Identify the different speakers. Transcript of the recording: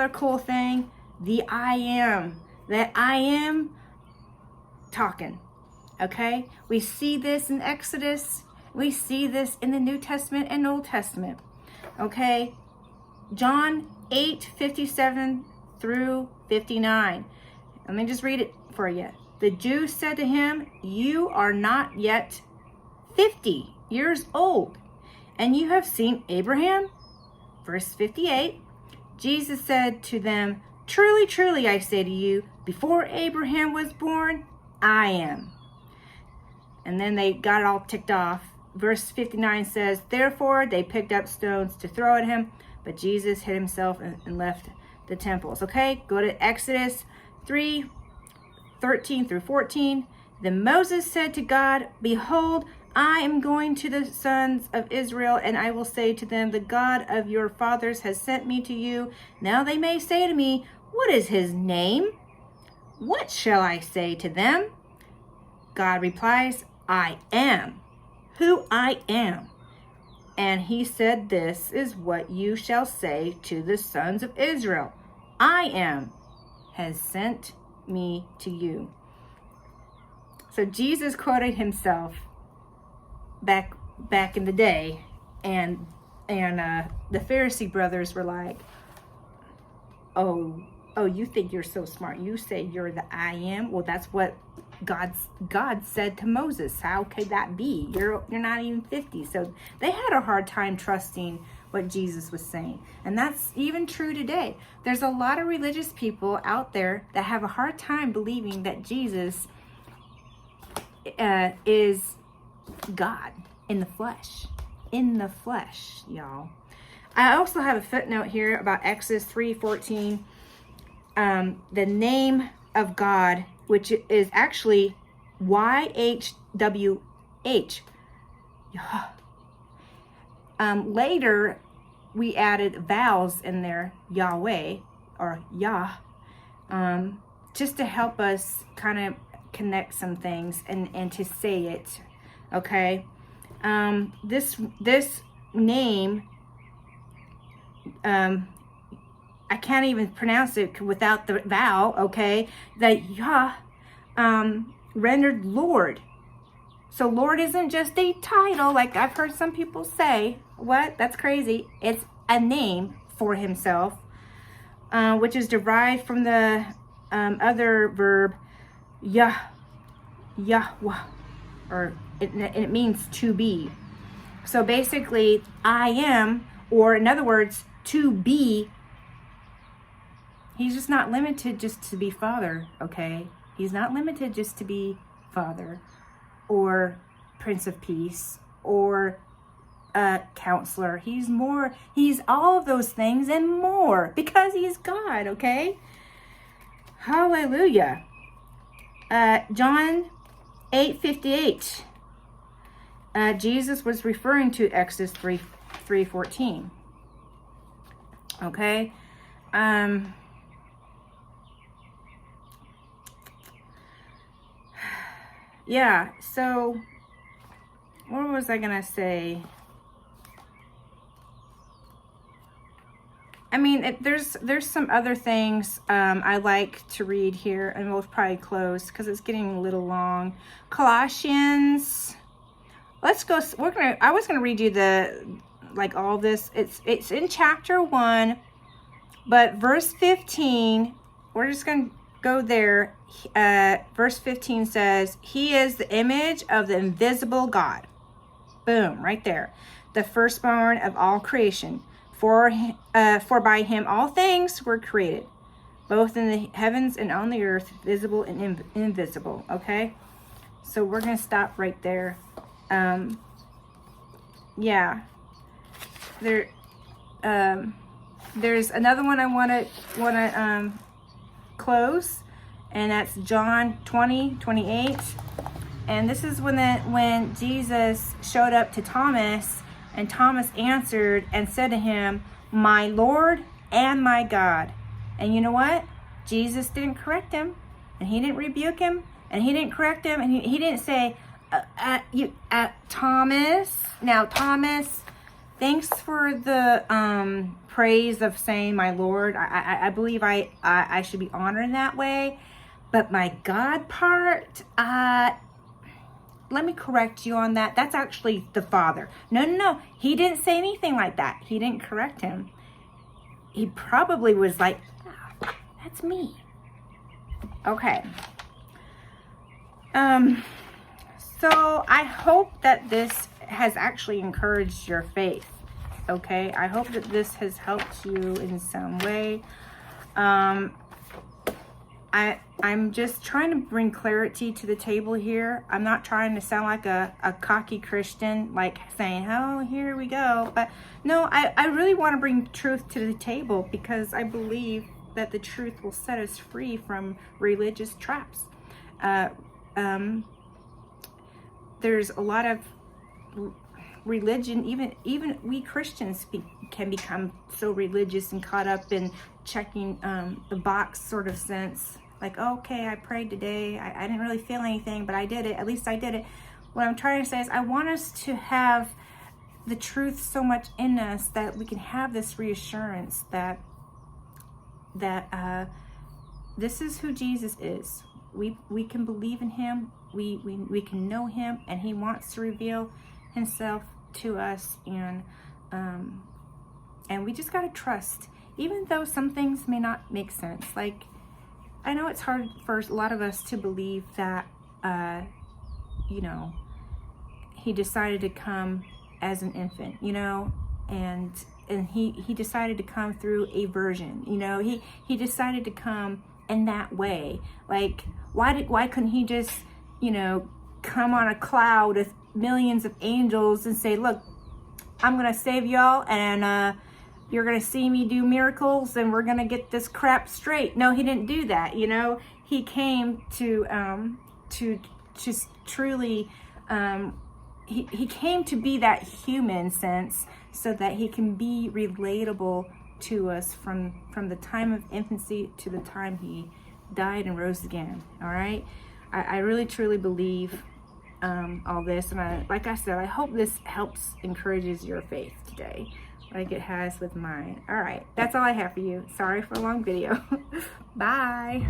Speaker 1: another cool thing, the I am. That I am talking. Okay? We see this in Exodus. We see this in the New Testament and Old Testament. Okay? John 8:57 through 59. Let me just read it for you. The Jews said to him, "You are not yet 50 years old, and you have seen Abraham?" Verse 58. Jesus said to them, "Truly, truly, I say to you, before Abraham was born, I am." And then they got all ticked off. Verse 59 says, "Therefore they picked up stones to throw at him, but Jesus hid himself and left the temples." Okay, go to Exodus 3:13 through 14. Then Moses said to God, "Behold, I am going to the sons of Israel, and I will say to them, the God of your fathers has sent me to you. Now they may say to me, what is his name? What shall I say to them?" God replies, "I am who I am." And he said, "This is what you shall say to the sons of Israel. I am has sent me to you." So Jesus quoted himself back in the day, and the Pharisee brothers were like, oh, you think you're so smart? You say you're the I am? Well, that's what God said to Moses. How could that be? You're not even 50. So they had a hard time trusting what Jesus was saying. And that's even true today. There's a lot of religious people out there that have a hard time believing that Jesus is God in the flesh. In the flesh, y'all. I also have a footnote here about Exodus 3:14. The name of God, which is actually YHWH. Later, we added vowels in there, Yahweh or Yah, just to help us kind of connect some things and to say it. Okay, this name, I can't even pronounce it without the vowel. Okay, that Yah rendered Lord. So Lord isn't just a title like I've heard some people say. What? That's crazy. It's a name for himself, which is derived from the other verb Yahweh, or it means to be. So basically, I am, or in other words, to be. He's just not limited just to be Father, okay? He's not limited just to be Father or Prince of Peace or Counselor. He's more. He's all of those things and more because he's God, okay? Hallelujah. John 8:58. Jesus was referring to Exodus 3:14. Okay? Yeah, so what was I gonna say? I mean, there's some other things I like to read here, and we'll probably close because it's getting a little long. Colossians. Let's go. I was gonna read you all this. It's in chapter 1, but verse 15. We're just gonna go there. Verse 15 says, "He is the image of the invisible God." Boom, right there. The firstborn of all creation. For by him all things were created, both in the heavens and on the earth, visible and invisible. Okay, so we're gonna stop right there. Yeah, there's another one I wanna close, and that's John 20:28. And this is when Jesus showed up to Thomas. And Thomas answered and said to him, "My Lord and my God." And you know what? Jesus didn't correct him, and he didn't rebuke him, and he didn't correct him, and he didn't say, Thomas. Now, Thomas, Thanks for the praise of saying my Lord. I believe I should be honored in that way. But my God part, let me correct you on that. That's actually the Father. No. He didn't say anything like that. He didn't correct him. He probably was like, oh, that's me. Okay. So I hope that this has actually encouraged your faith. Okay. I hope that this has helped you in some way. I'm just trying to bring clarity to the table here. I'm not trying to sound like a cocky Christian, like saying, oh, here we go. But no, I really want to bring truth to the table because I believe that the truth will set us free from religious traps. There's a lot of religion, even we Christians can become so religious and caught up in checking the box sort of sense. Like, okay, I prayed today. I didn't really feel anything, but I did it. At least I did it. What I'm trying to say is I want us to have the truth so much in us that we can have this reassurance that this is who Jesus is. We can believe in him. We can know him, and he wants to reveal himself to us, and we just got to trust, even though some things may not make sense. Like, I know it's hard for a lot of us to believe that he decided to come as an infant, and he decided to come through a virgin, he decided to come in that way. Like, why couldn't he just come on a cloud with millions of angels and say, look, I'm gonna save y'all, and you're gonna see me do miracles, and we're gonna get this crap straight? No, he didn't do that. He came to just truly he came to be that human sense, so that he can be relatable to us from the time of infancy to the time he died and rose again. All right, I really truly believe all this, and like I said, I hope this helps, encourages your faith today, like it has with mine. All right, that's all I have for you. Sorry for a long video. Bye.